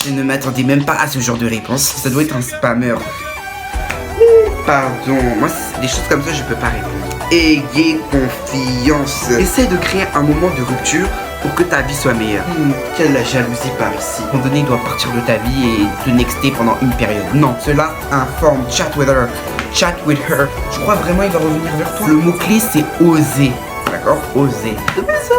Je ne m'attendais même pas à ce genre de réponse. Ça doit être un spammer. Pardon, moi des choses comme ça je peux pas répondre. Ayez confiance. Essaie de créer un moment de rupture pour que ta vie soit meilleure. Quelle jalousie par ici. À un moment donné, il doit partir de ta vie et te nexter pendant une période. Non, cela informe. Chat with her. Chat with her. Je crois vraiment il va revenir vers toi. Le mot-clé c'est oser. D'accord? Oser. De bisous.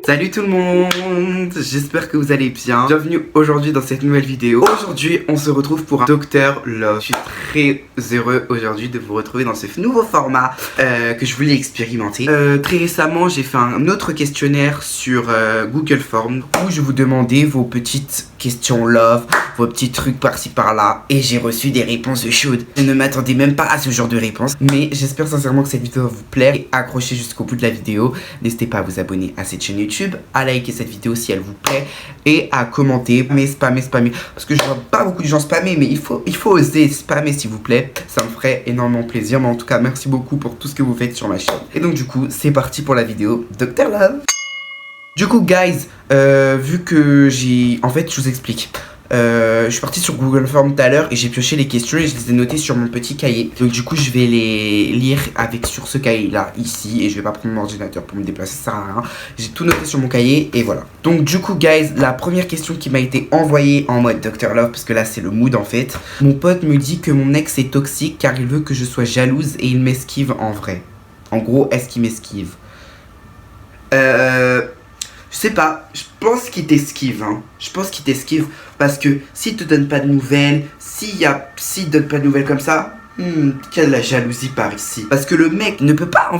Salut tout le monde, j'espère que vous allez bien. Bienvenue aujourd'hui dans cette nouvelle vidéo. Aujourd'hui on se retrouve pour un Dr Love. Je suis très heureux aujourd'hui de vous retrouver dans ce nouveau format que je voulais expérimenter. Très récemment j'ai fait un autre questionnaire sur Google Forms où je vous demandais vos petites questions love, vos petits trucs par-ci par-là, et j'ai reçu des réponses chaudes. Je ne m'attendais même pas à ce genre de réponses, mais j'espère sincèrement que cette vidéo va vous plaire. Et accrochez jusqu'au bout de la vidéo. N'hésitez pas à vous abonner à cette chaîne YouTube, à liker cette vidéo si elle vous plaît et à commenter, spammer, parce que je vois pas beaucoup de gens spammer, mais il faut oser spammer s'il vous plaît, ça me ferait énormément plaisir. Mais en tout cas merci beaucoup pour tout ce que vous faites sur ma chaîne. Et donc du coup c'est parti pour la vidéo Dr Love. Du coup guys, vu que j'ai... En fait je vous explique. Je suis parti sur Google Forms tout à l'heure et j'ai pioché les questions et je les ai notées sur mon petit cahier. Donc du coup je vais les lire sur ce cahier là ici, et je vais pas prendre mon ordinateur pour me déplacer, ça sert à rien. J'ai tout noté sur mon cahier et voilà. Donc du coup guys, la première question qui m'a été envoyée en mode Dr Love, parce que là c'est le mood en fait. Mon pote me dit que mon ex est toxique car il veut que je sois jalouse et il m'esquive en vrai. En gros, est-ce qu'il m'esquive? Je sais pas, je pense qu'il t'esquive, hein. Je pense qu'il t'esquive parce que s'il te donne pas de nouvelles, s'il donne pas de nouvelles comme ça, quelle jalousie par ici. Parce que le mec ne peut pas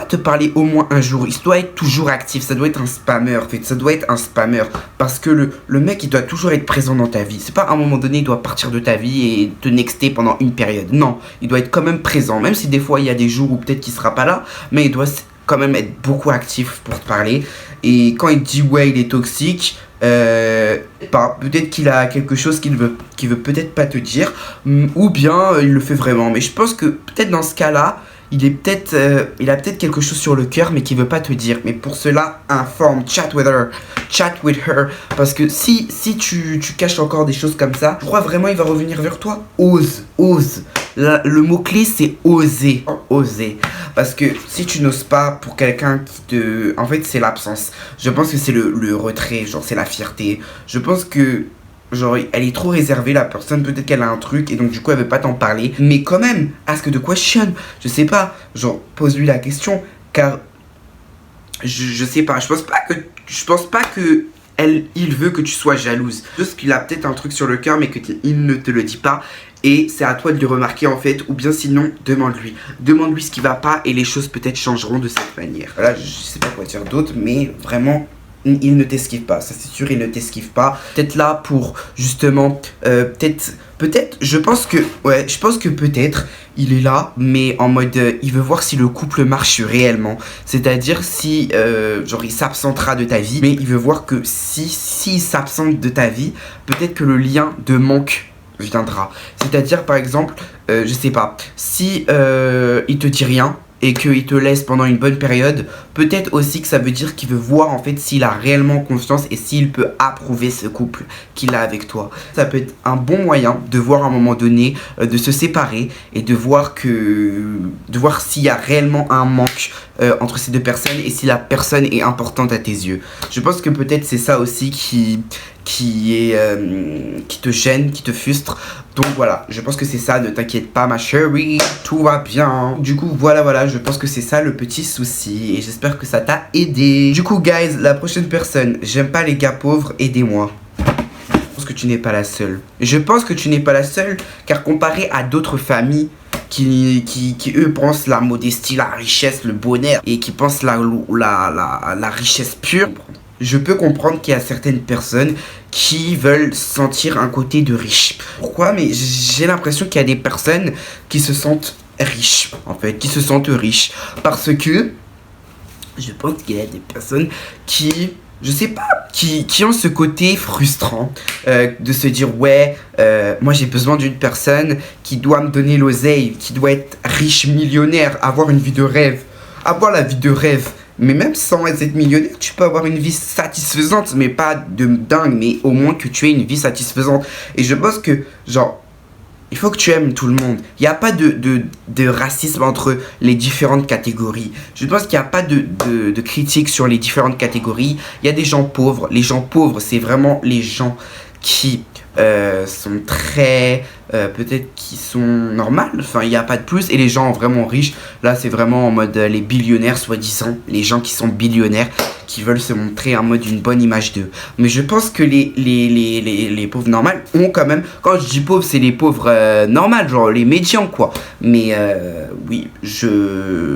te parler au moins un jour. Il doit être toujours actif, ça doit être un spammer en fait, ça doit être un spammer. Parce que le mec il doit toujours être présent dans ta vie. C'est pas à un moment donné il doit partir de ta vie et te nexter pendant une période. Non, il doit être quand même présent. Même si des fois il y a des jours où peut-être qu'il sera pas là, mais il doit quand même être beaucoup actif pour te parler. Et quand il dit ouais il est toxique, peut-être qu'il a quelque chose qu'il veut peut-être pas te dire, ou bien il le fait vraiment. Mais je pense que peut-être dans ce cas là il a peut-être quelque chose sur le cœur mais qu'il veut pas te dire. Mais pour cela informe, chat with her, parce que si tu caches encore des choses comme ça, je crois vraiment il va revenir vers toi. Ose. Le mot clé c'est oser. Parce que si tu n'oses pas pour quelqu'un qui te... En fait c'est l'absence. Je pense que c'est le retrait, genre c'est la fierté. Je pense que genre elle est trop réservée la personne, peut-être qu'elle a un truc et donc du coup elle veut pas t'en parler. Mais quand même, ask the question. Je sais pas, genre pose-lui la question, car je sais pas, je pense pas que il veut que tu sois jalouse. Juste qu'il a peut-être un truc sur le cœur mais qu'il ne te le dit pas. Et c'est à toi de le remarquer en fait, ou bien sinon demande-lui ce qui va pas et les choses peut-être changeront de cette manière. Voilà, je sais pas quoi dire d'autre, mais vraiment il ne t'esquive pas, ça c'est sûr, il ne t'esquive pas. Peut-être là pour justement, peut-être, je pense que peut-être il est là, mais en mode, il veut voir si le couple marche réellement. C'est-à-dire si, genre il s'absentera de ta vie, mais il veut voir que si il s'absente de ta vie, peut-être que le lien de manque viendra. C'est-à-dire par exemple, je sais pas, si il te dit rien et qu'il te laisse pendant une bonne période, peut-être aussi que ça veut dire qu'il veut voir en fait s'il a réellement confiance et s'il peut approuver ce couple qu'il a avec toi. Ça peut être un bon moyen de voir à un moment donné, de se séparer et de voir s'il y a réellement un manque entre ces deux personnes et si la personne est importante à tes yeux. Je pense que peut-être c'est ça aussi qui te gêne, qui te frustre. Donc voilà, je pense que c'est ça, ne t'inquiète pas ma chérie, tout va bien. Du coup voilà, je pense que c'est ça le petit souci et j'espère que ça t'a aidé. Du coup guys, la prochaine personne, j'aime pas les gars pauvres, aidez-moi. Je pense que tu n'es pas la seule. Je pense que tu n'es pas la seule, car comparé à d'autres familles qui eux pensent la modestie, la richesse, le bonheur, et qui pensent la richesse pure, je peux comprendre qu'il y a certaines personnes qui veulent sentir un côté de riche. Pourquoi? Mais j'ai l'impression qu'il y a des personnes qui se sentent riches, en fait, qui se sentent riches. Parce que je pense qu'il y a des personnes qui je sais pas, qui ont ce côté frustrant de se dire ouais, moi j'ai besoin d'une personne qui doit me donner l'oseille, qui doit être riche, millionnaire, avoir une vie de rêve, avoir la vie de rêve. Mais même sans être millionnaire, tu peux avoir une vie satisfaisante, mais pas de dingue, mais au moins que tu aies une vie satisfaisante. Et je pense que, genre, il faut que tu aimes tout le monde. Il n'y a pas de racisme entre les différentes catégories. Je pense qu'il n'y a pas de critique sur les différentes catégories. Il y a des gens pauvres. Les gens pauvres, c'est vraiment les gens qui sont très... peut-être qui sont normales. Enfin, il n'y a pas de plus. Et les gens vraiment riches, là, c'est vraiment en mode les billionnaires, soi-disant. Les gens qui sont billionnaires, qui veulent se montrer en mode une bonne image d'eux. Mais je pense que les pauvres normales ont quand même... Quand je dis pauvres, c'est les pauvres normales, genre les médians, quoi. Mais oui,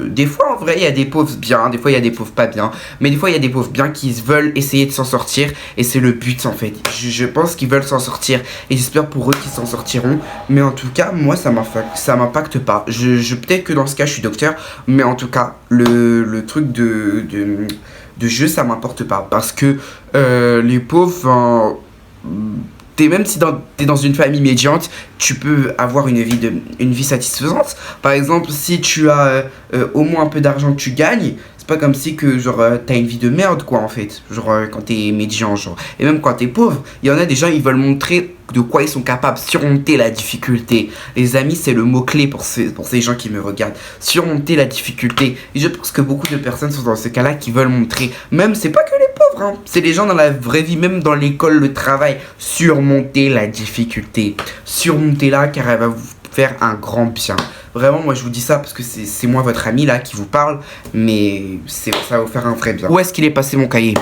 des fois, en vrai, il y a des pauvres bien, des fois, il y a des pauvres pas bien. Mais des fois, il y a des pauvres bien qui veulent essayer de s'en sortir. Et c'est le but, en fait. Je pense qu'ils veulent s'en sortir. Et j'espère pour eux qu'ils s'en sortiront. Mais en tout cas, moi, ça m'impacte pas. Peut-être que dans ce cas, je suis docteur. Mais en tout cas, le truc de jeu, ça m'importe pas. Parce que les pauvres, même si t'es dans une famille médiante, tu peux avoir une vie satisfaisante. Par exemple, si tu as au moins un peu d'argent que tu gagnes, c'est pas comme si que genre t'as une vie de merde, quoi, en fait. Genre quand t'es médian, genre. Et même quand t'es pauvre, il y en a des gens, ils veulent montrer de quoi ils sont capables, surmonter la difficulté. Les amis, c'est le mot-clé pour ces gens qui me regardent. Surmonter la difficulté. Et je pense que beaucoup de personnes sont dans ce cas-là qui veulent montrer. Même, c'est pas que les pauvres, hein. C'est les gens dans la vraie vie, même dans l'école, le travail. Surmonter la difficulté. Surmontez-la car elle va vous faire un grand bien. Vraiment, moi je vous dis ça parce que c'est moi votre ami là qui vous parle, mais ça va vous faire un vrai bien. Où est-ce qu'il est passé mon cahier?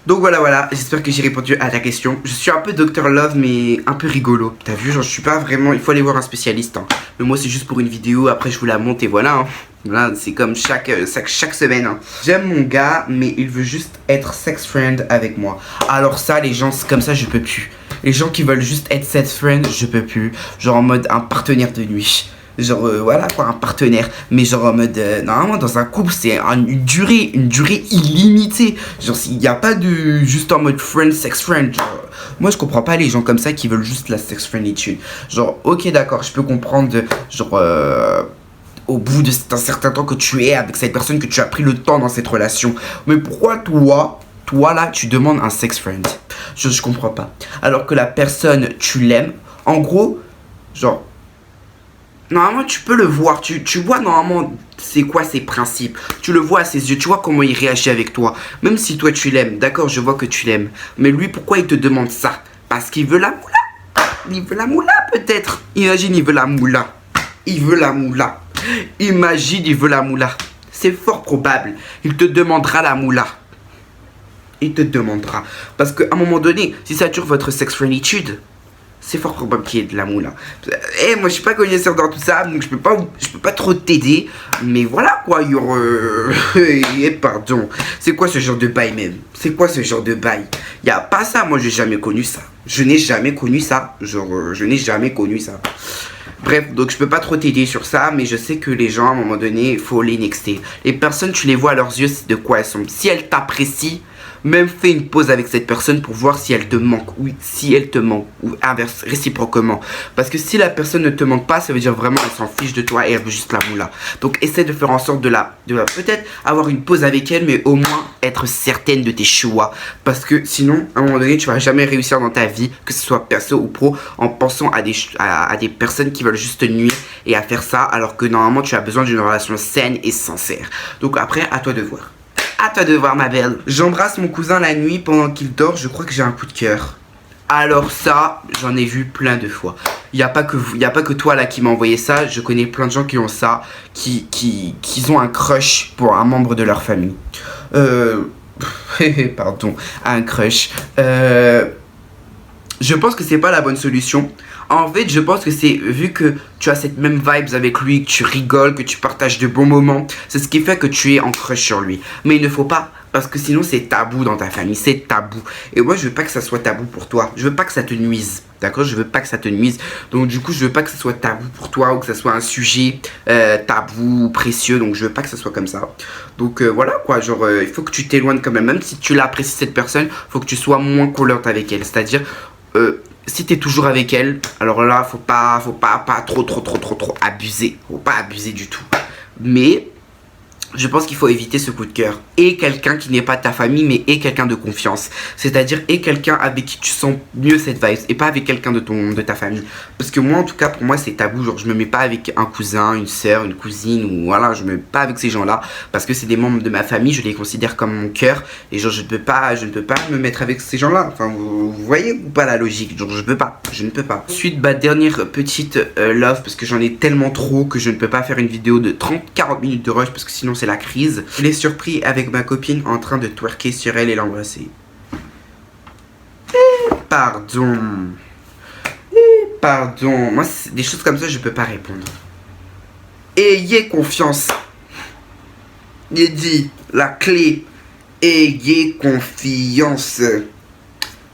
Donc voilà, j'espère que j'ai répondu à ta question. Je suis un peu Dr Love, mais un peu rigolo. T'as vu, genre je suis pas vraiment... Il faut aller voir un spécialiste, hein. Mais moi c'est juste pour une vidéo, après je vous la monte et voilà, hein. Voilà, c'est comme chaque semaine, hein. J'aime mon gars, mais il veut juste être sex friend avec moi. Alors ça, les gens, comme ça, je peux plus. Les gens qui veulent juste être sex friend, je peux plus. Genre en mode un partenaire de nuit. Genre voilà quoi, un partenaire. Mais genre en mode normalement dans un couple c'est une durée illimitée. Genre il n'y a pas de juste en mode friend, sex friend. Genre, moi je comprends pas les gens comme ça qui veulent juste la sex frienditude. Genre ok d'accord, je peux comprendre genre au bout d'un certain temps que tu es avec cette personne, que tu as pris le temps dans cette relation. Mais pourquoi toi là tu demandes un sex friend? Je comprends pas. Alors que la personne tu l'aimes. En gros genre normalement, tu peux le voir, tu vois normalement c'est quoi ses principes. Tu le vois à ses yeux, tu vois comment il réagit avec toi. Même si toi tu l'aimes, d'accord, je vois que tu l'aimes. Mais lui, pourquoi il te demande ça? Parce qu'il veut la moula. Il veut la moula peut-être. Imagine, il veut la moula. Il veut la moula. Imagine, il veut la moula. C'est fort probable. Il te demandera la moula. Il te demandera. Parce qu'à un moment donné, si ça dure votre sex frienditude, c'est fort probable qu'il y ait de la moula. Eh, moi je suis pas connaisseur dans tout ça, donc je peux pas trop t'aider. Mais voilà quoi, pardon. C'est quoi ce genre de bail même? C'est quoi ce genre de bail? Y a pas ça, moi j'ai jamais connu ça. Je n'ai jamais connu ça. Genre, je n'ai jamais connu ça. Bref, donc je peux pas trop t'aider sur ça, mais je sais que les gens, à un moment donné, il faut les nexter. Les personnes, tu les vois à leurs yeux, c'est de quoi elles sont. Si elles t'apprécient, même fais une pause avec cette personne pour voir si elle te manque. Oui, si elle te manque. Ou inverse, réciproquement. Parce que si la personne ne te manque pas, ça veut dire vraiment elle s'en fiche de toi et elle veut juste la moula. Donc essaie de faire en sorte de la peut-être avoir une pause avec elle, mais au moins être certaine de tes choix. Parce que sinon, à un moment donné, tu vas jamais réussir dans ta vie, que ce soit perso ou pro, en pensant à des personnes qui veulent juste te nuire et à faire ça, alors que normalement tu as besoin d'une relation saine et sincère. Donc après, à toi de voir. À toi de voir ma belle. J'embrasse mon cousin la nuit pendant qu'il dort, je crois que j'ai un coup de cœur. Alors ça, j'en ai vu plein de fois. Il n'y a pas que toi là qui m'a envoyé ça, je connais plein de gens qui ont ça, qui ont un crush pour un membre de leur famille. Pardon, un crush. Je pense que c'est pas la bonne solution. En fait, je pense que c'est, vu que tu as cette même vibes avec lui, que tu rigoles, que tu partages de bons moments, c'est ce qui fait que tu es en crush sur lui. Mais il ne faut pas Parce que sinon c'est tabou dans ta famille, c'est tabou. Et moi je veux pas que ça soit tabou pour toi. Je veux pas que ça te nuise. D'accord? Je veux pas que ça te nuise. Donc du coup je veux pas que ça soit tabou pour toi ou que ça soit un sujet tabou, précieux. Donc je veux pas que ça soit comme ça. Donc voilà quoi, genre il faut que tu t'éloignes quand même. Même si tu l'apprécies cette personne, faut que tu sois moins collante avec elle. C'est-à-dire si t'es toujours avec elle, alors là faut pas trop abuser. Faut pas abuser du tout. Mais je pense qu'il faut éviter ce coup de cœur. Et quelqu'un qui n'est pas de ta famille, mais et quelqu'un de confiance. C'est-à-dire, et quelqu'un avec qui tu sens mieux cette vibe. Et pas avec quelqu'un de ta famille. Parce que moi, en tout cas, pour moi, c'est tabou. Genre, je me mets pas avec un cousin, une soeur, une cousine, ou voilà, je me mets pas avec ces gens-là. Parce que c'est des membres de ma famille, je les considère comme mon cœur. Et genre, je ne peux pas me mettre avec ces gens-là. Enfin, vous voyez ou pas la logique? Genre, je ne peux pas. Ensuite, dernière petite love, parce que j'en ai tellement trop que je ne peux pas faire une vidéo de 30-40 minutes de rush, parce que sinon, c'est la crise. Je l'ai surpris avec ma copine en train de twerker sur elle et l'embrasser. Pardon. Pardon. Moi, des choses comme ça, je peux pas répondre. Ayez confiance. J'ai dit la clé. Ayez confiance.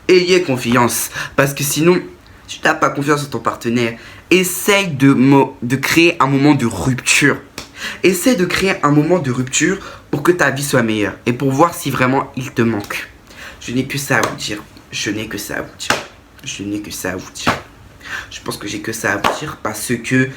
Ayez confiance. Parce que sinon, si tu n'as pas confiance en ton partenaire, essaye de créer un moment de rupture. Essaie de créer un moment de rupture pour que ta vie soit meilleure et pour voir si vraiment il te manque. Je n'ai que ça à vous dire. Je n'ai que ça à vous dire. Je n'ai que ça à vous dire. Je pense que j'ai que ça à vous dire parce que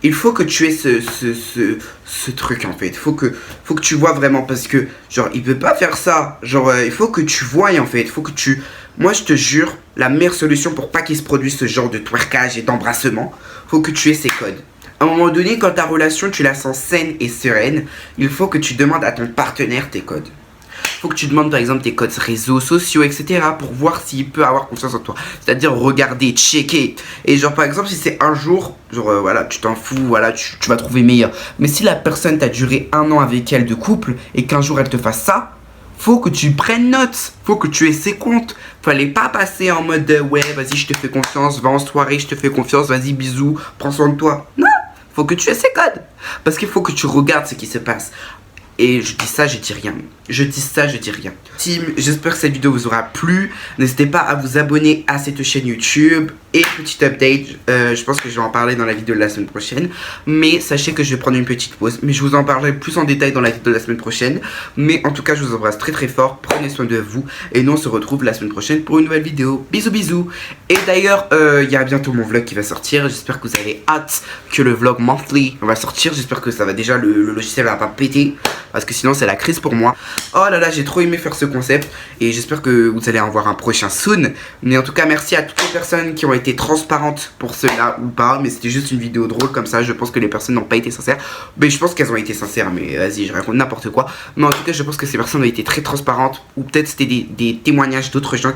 il faut que tu aies ce truc en fait. Il faut que tu vois vraiment parce que genre il peut pas faire ça. Genre il faut que tu voies en fait. Il faut que tu... Moi je te jure, la meilleure solution pour pas qu'il se produise ce genre de twerkage et d'embrassement, faut que tu aies ces codes. À un moment donné, quand ta relation, tu la sens saine et sereine, il faut que tu demandes à ton partenaire tes codes. Il faut que tu demandes par exemple tes codes réseaux sociaux, etc. pour voir s'il peut avoir confiance en toi. C'est-à-dire regarder, checker. Et genre par exemple, si c'est un jour, genre voilà, tu t'en fous, voilà, tu vas trouver meilleur. Mais si la personne t'a duré 1 an avec elle de couple et qu'un jour elle te fasse ça, faut que tu prennes note, faut que tu aies ses comptes. Fallait pas passer en mode ouais, vas-y, je te fais confiance, va en soirée, je te fais confiance, vas-y, bisous, prends soin de toi. Non! Faut que tu aies ces codes. Parce qu'il faut que tu regardes ce qui se passe. Et je dis ça, je dis rien. Je dis ça, je dis rien. Team, j'espère que cette vidéo vous aura plu. N'hésitez pas à vous abonner à cette chaîne YouTube. Et petit update, je pense que je vais en parler dans la vidéo de la semaine prochaine. Mais sachez que je vais prendre une petite pause. Mais je vous en parlerai plus en détail dans la vidéo de la semaine prochaine. Mais en tout cas, je vous embrasse très très fort. Prenez soin de vous. Et nous, on se retrouve la semaine prochaine pour une nouvelle vidéo. Bisous bisous. Et d'ailleurs, il y a bientôt mon vlog qui va sortir. J'espère que vous avez hâte que le vlog monthly va sortir. J'espère que ça va déjà, le logiciel va pas péter. Parce que sinon, c'est la crise pour moi. Oh là là, j'ai trop aimé faire ce concept. Et j'espère que vous allez en voir un prochain soon. Mais en tout cas, merci à toutes les personnes qui ont été transparentes pour cela ou pas. Mais c'était juste une vidéo drôle comme ça. Je pense que les personnes n'ont pas été sincères. Mais je pense qu'elles ont été sincères. Mais vas-y, je raconte n'importe quoi. Mais en tout cas, je pense que ces personnes ont été très transparentes. Ou peut-être c'était des témoignages d'autres gens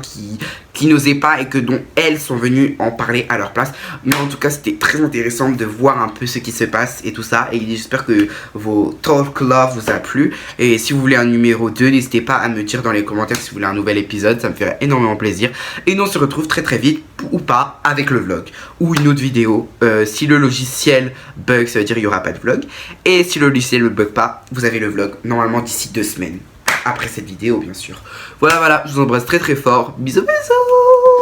qui n'osaient pas et que dont elles sont venues en parler à leur place. Mais en tout cas, c'était très intéressant de voir un peu ce qui se passe et tout ça. Et j'espère que vos talk love vous a plu. Et si vous voulez un numéro 2, n'hésitez pas à me dire dans les commentaires si vous voulez un nouvel épisode. Ça me ferait énormément plaisir. Et nous on se retrouve très très vite ou pas avec le vlog ou une autre vidéo. Si le logiciel bug, ça veut dire qu'il n'y aura pas de vlog. Et si le logiciel ne bug pas, vous avez le vlog normalement d'ici 2 semaines. Après cette vidéo bien sûr. Voilà, je vous embrasse très très fort. Bisous bisous.